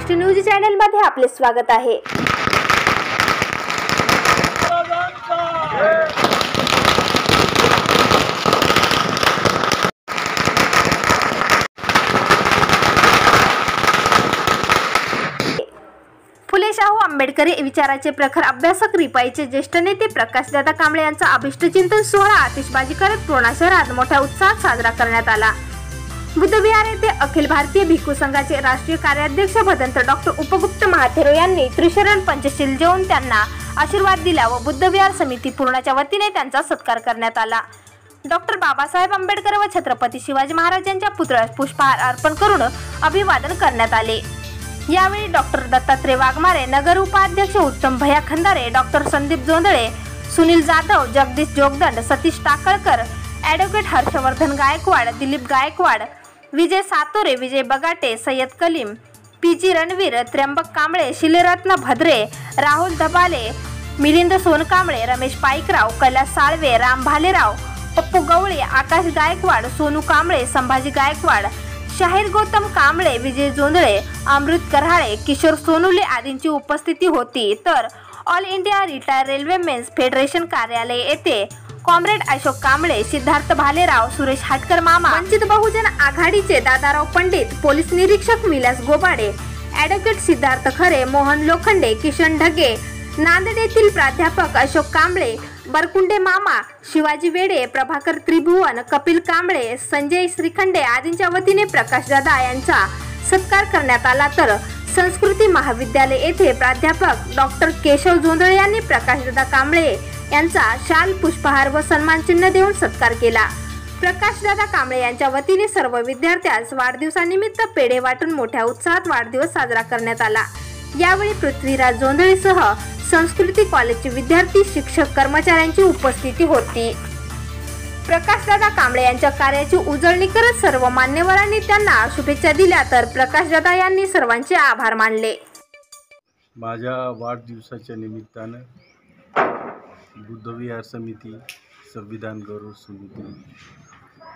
Maharashtra news channel मध्ये आपले स्वागत आहे। फुले शाहू आंबेडकरी विचाराचे प्रखर अभ्यासक रिपाईचे ज्येष्ठ नेते प्रकाशदादा कांबळे यांचा अभिष्टचिंतन सोहळा आतिषबाजी करत पूर्णा शहरात मोठ्या उत्साहात साजरा करण्यात आला। बुद्धविहार येथे अखिल भारतीय भिक्खू संघाचे राष्ट्रीय कार्याध्यक्ष भदंत डॉक्टर उपगुप्त महाथेरो यांनी त्रिशरण पंचशील जेवून त्यांना आशीर्वाद दिला व बुद्धविहार समिती पूर्णाच्या वतीने त्यांचा सत्कार करण्यात आला। डॉक्टर बाबासाहेब आंबेडकर व छत्रपती शिवाजी महाराजांच्या पुतळ्यास पुष्पहार अर्पण करून अभिवादन करण्यात आले। यावेळी डॉक्टर दत्तात्रय वाघमारे, नगर उपाध्यक्ष उत्तम भैया खंदारे, डॉक्टर संदीप जोंधळे, सुनील जाधव, जगदीश जोगदंड, सतीश टाकळकर, ॲडव्होकेट हर्षवर्धन गायकवाड, दिलीप गायकवाड, विजय सातोरे, विजय बगाटे, सय्यद कलीम, पीजी रणवीर, त्र्यंबक कांबळे, शिलेरत्न भद्रे, राहुल दबाले, मिलिंद सोनकांबळे, रमेश पाईकराव, कैलास साळवे, राम भालेराव, पप्पू गवळे, आकाश गायकवाड, सोनू कांबळे, संभाजी गायकवाड, शाहीर गौतम कांबळे, विजय जोंधळे, अमृत कराळे, किशोर सोनुले आदींची उपस्थिती होती। तर all India retire railway men's federation कार्यालय येथे कॉम्रेड अशोक कांबळे, सिद्धार्थ भालेराव, सुरेश हाटकर मामा, वंचित बहुजन आघाडीचे दादाराव पंडित, पोलीस निरीक्षक विलास गोबाडे, ॲडव्होकेट सिद्धार्थ खरे, मोहन लोखंडे, किशन ढगे, नांदेड येथील प्राध्यापक अशोक कांबळे, बरकुंडे मामा, शिवाजी वेडे, प्रभाकर त्रिभुवन, कपिल कांबळे, संजय श्रीखंडे आदींच्या वतीने प्रकाशदादा यांचा सत्कार करण्यात आला। तर संस्कृती महाविद्यालय येथे प्राध्यापक डॉक्टर केशव जोंधळे यांनी प्रकाशदादा कांबळे यांचा शाल, पुष्पहार व सन्मानचिन्ह देऊन सत्कार केला। प्रकाशदादा कांबळे यांच्या वतीने सर्व विद्यार्थ्यांस वाढदिवसानिमित्त पेढे वाटून मोठ्या उत्साहात वाढदिवस साजरा करण्यात आला। यावेळी पृथ्वीराज जोंधळेसह संस्कृती कॉलेजचे विद्यार्थी, शिक्षक, कर्मचाऱ्यांची उपस्थिती होती। प्रकाशदादा कांबळे यांच्या कार्याची उजळणी करत सर्व मान्यवरांनी त्यांना शुभेच्छा दिल्या। तर प्रकाशदादा यांनी सर्वांचे आभार मानले। माझ्या वाढदिवसाच्या निमित्तानं बुद्धविहार समिती, संविधान गौरव समिती,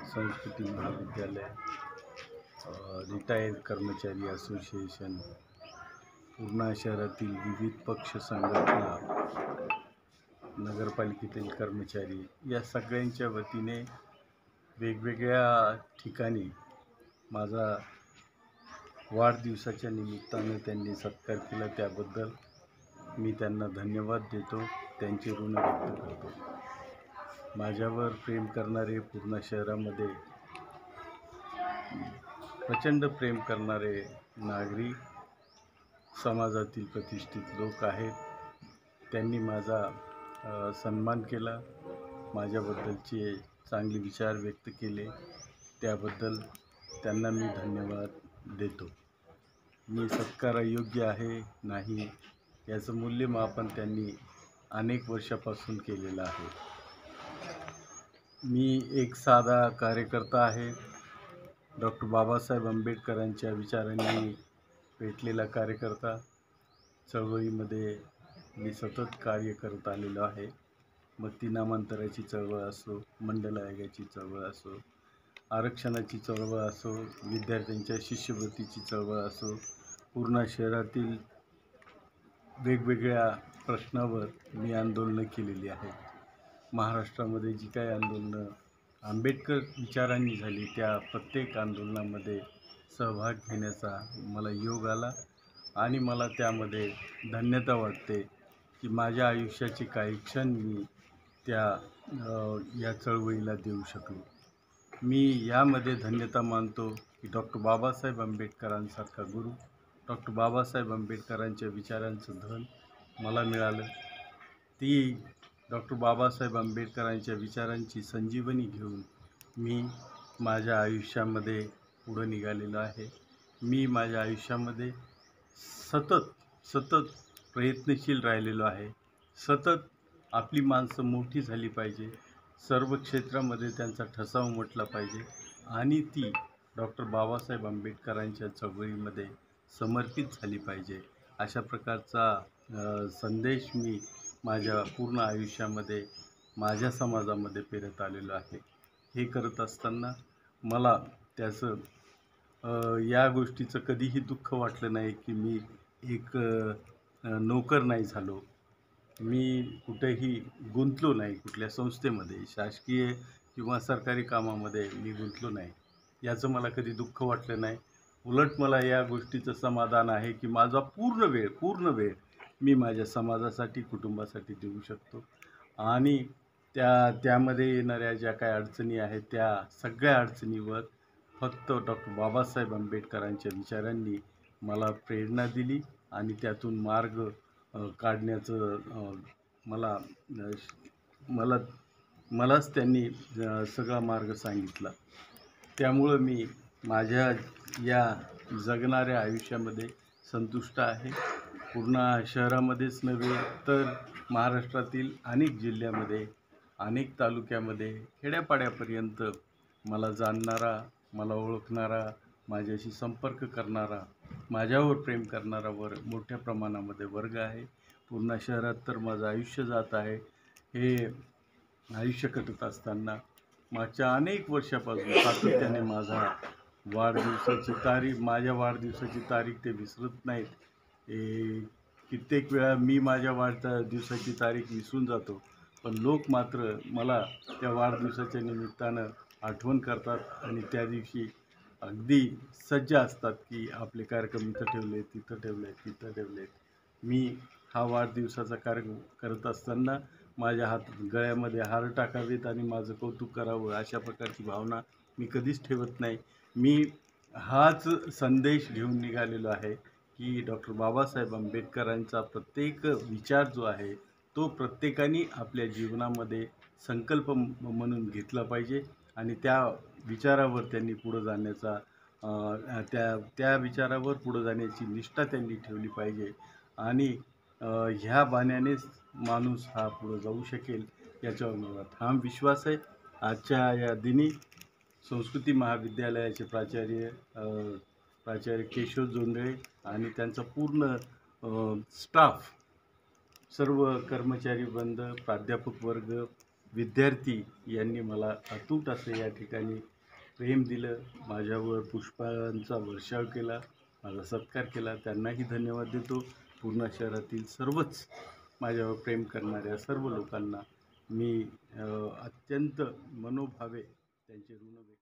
संस्कृती महाविद्यालय, रिटायर्ड कर्मचारी असोसिएशन, पूर्णा शहरातील विविध पक्ष संघटना, नगरपालिकेतील कर्मचारी या सगळ्यांच्या वतीने वेगवेगळ्या ठिकाणी माझा वाढदिवसाच्या निमित्तानं त्यांनी सत्कार केला, त्याबद्दल मी त्यांना धन्यवाद देतो, त्यांचे ऋण व्यक्त करतो। माझ्यावर प्रेम करणारे, पूर्णा शहरामध्ये प्रचंड प्रेम करणारे नागरिक, समाजातील प्रतिष्ठित लोक आहेत। त्यांनी माझा सन्मान केला, माझ्याबद्दलचे चांगले विचार व्यक्त केले, त्याबद्दल त्यांना मी धन्यवाद देतो। मी सत्कारायोग्य आहे नाही याचं मूल्यमापन त्यांनी अनेक वर्षापासून केलेलं आहे। मी एक साधा कार्यकर्ता आहे, डॉक्टर बाबासाहेब आंबेडकरांच्या विचारांनी पेटलेला कार्यकर्ता। चळवळीमध्ये मी सतत कार्य करत आलेलो आहे, मग ती नामांतराची चळवळ असो, मंडल आयोगाची चळवळ असो, आरक्षणाची चळवळ असो, विद्यार्थ्यांच्या शिष्यवृत्तीची चळवळ असो, पूर्णा शहरातील वेगवेगळ्या प्रश्नावर मी आंदोलनं केलेली आहेत। महाराष्ट्रामध्ये जी काही आंदोलनं आंबेडकर विचारांनी झाली, त्या प्रत्येक आंदोलनामध्ये सहभाग घेण्याचा मला योग आला आणि मला त्यामध्ये धन्यता वाटते की माझ्या आयुष्याचे काही क्षण मी या चळवळीला देऊ शकलो। मी यामध्ये धन्यता मानतो की डॉक्टर बाबासाहेब आंबेडकरांसारखा गुरु, डॉक्टर बाबासाहेब आंबेडकरांच्या विचारांचं धन मला मिळालं। ती डॉक्टर बाबासाहेब आंबेडकरांच्या विचारांची संजीवनी घेऊन मी माझ्या आयुष्यामध्ये पुढं निघालेलो आहे। मी माझ्या आयुष्यामध्ये सतत प्रयत्नशील राहिलेलो आहे। सतत आपली माणसं मोठी झाली पाहिजे, सर्व क्षेत्रामध्ये त्यांचा ठसा उमटला पाहिजे आणि ती डॉक्टर बाबासाहेब आंबेडकरांच्या चळवळीमध्ये समर्पित झाली पाहिजे, अशा प्रकारचा संदेश मी माझ्या पूर्ण आयुष्यामध्ये माझ्या समाजामध्ये पेरत आलेलो आहे। हे करत असताना मला त्याचं या गोष्टीचं कधीही दुःख वाटलं नाही की मी एक नोकर नाही झालो. मी कुठेही गुंतलो नाही, कुठल्या संस्थेमध्ये शासकीय किंवा सरकारी कामामध्ये मी गुंतलो नाही. याचं मला कधी दुःख वाटलं नाही. उलट मला या गोष्टीचं समाधान आहे की माझा पूर्ण वेळ मी माझ्या समाजासाठी, कुटुंबासाठी देऊ शकतो. आणि त्यामध्ये येणाऱ्या ज्या काही अडचणी आहेत, त्या सगळ्या अडचणीवर फक्त डॉक्टर बाबासाहेब आंबेडकरांच्या विचारांनी मला प्रेरणा दिली आणि त्यातून मार्ग काढण्याचं मला अ, मला मलाच त्यांनी सगळा मार्ग सांगितला. त्यामुळं मी माझ्या या जगणाऱ्या आयुष्यामध्ये संतुष्ट आहे. पूर्ण शहरामध्येच नव्हे तर महाराष्ट्रातील अनेक जिल्ह्यामध्ये, अनेक तालुक्यामध्ये, खेड्यापाड्यापर्यंत मला जाणणारा, मला ओळखणारा, माझ्याशी संपर्क करणारा, माझ्यावर प्रेम करणारा मोठ्या प्रमाणामध्ये वर्ग आहे. पूर्ण शहरात तर माझं आयुष्य जात आहे. हे आयुष्य कटत असताना मागच्या अनेक वर्षापासून सातत्याने माझ्या वाढदिवसाची तारीख ते विसरत नाहीत. कित्येक वेळा मी माझ्या दिवसाची तारीख विसरून जातो, पण लोक मात्र मला त्या वाढदिवसाच्या निमित्तानं आठवण करतात आणि त्या दिवशी अगदी सज्ज असतात की आपले कार्यक्रम इथं ठेवले, तिथं ठेवले, तिथं ठेवले. मी हा वाढदिवसाचा कार्यक्रम करत असताना माझ्या गळ्यामध्ये हार टाकावेत आणि माझं कौतुक करावं अशा प्रकारची भावना मी कधीच ठेवत नाही. मी हाच संदेश घेऊन निघालेलो आहे की डॉक्टर बाबासाहेब आंबेडकरांचा प्रत्येक विचार जो आहे तो प्रत्येकाने आपल्या जीवनामध्ये संकल्प म्हणून घेतला पाहिजे आणि त्या विचारावर त्यांनी पुढं जाण्याचा त्या विचारावर पुढं जाण्याची निष्ठा त्यांनी ठेवली पाहिजे आणि ह्या बाण्यानेच माणूस हा पुढं जाऊ शकेल याच्यावर मला ठाम विश्वास आहे. आजच्या या दिनी संस्कृती महाविद्यालयाचे प्राचार्य केशव जोंधळे आणि त्यांचा पूर्ण स्टाफ, सर्व कर्मचारी वृंद, प्राध्यापक वर्ग, विद्यार्थी यांनी मला अतूट असं या ठिकाणी प्रेम दिलं, माझ्यावर पुष्पांचा वर्षाव केला, माझा सत्कार केला. त्यांनाही धन्यवाद देतो. पूर्ण शहरातील सर्वच माझ्यावर प्रेम करणाऱ्या सर्व लोकांना मी अत्यंत मनोभावे त्यांचे ऋण व्यक्त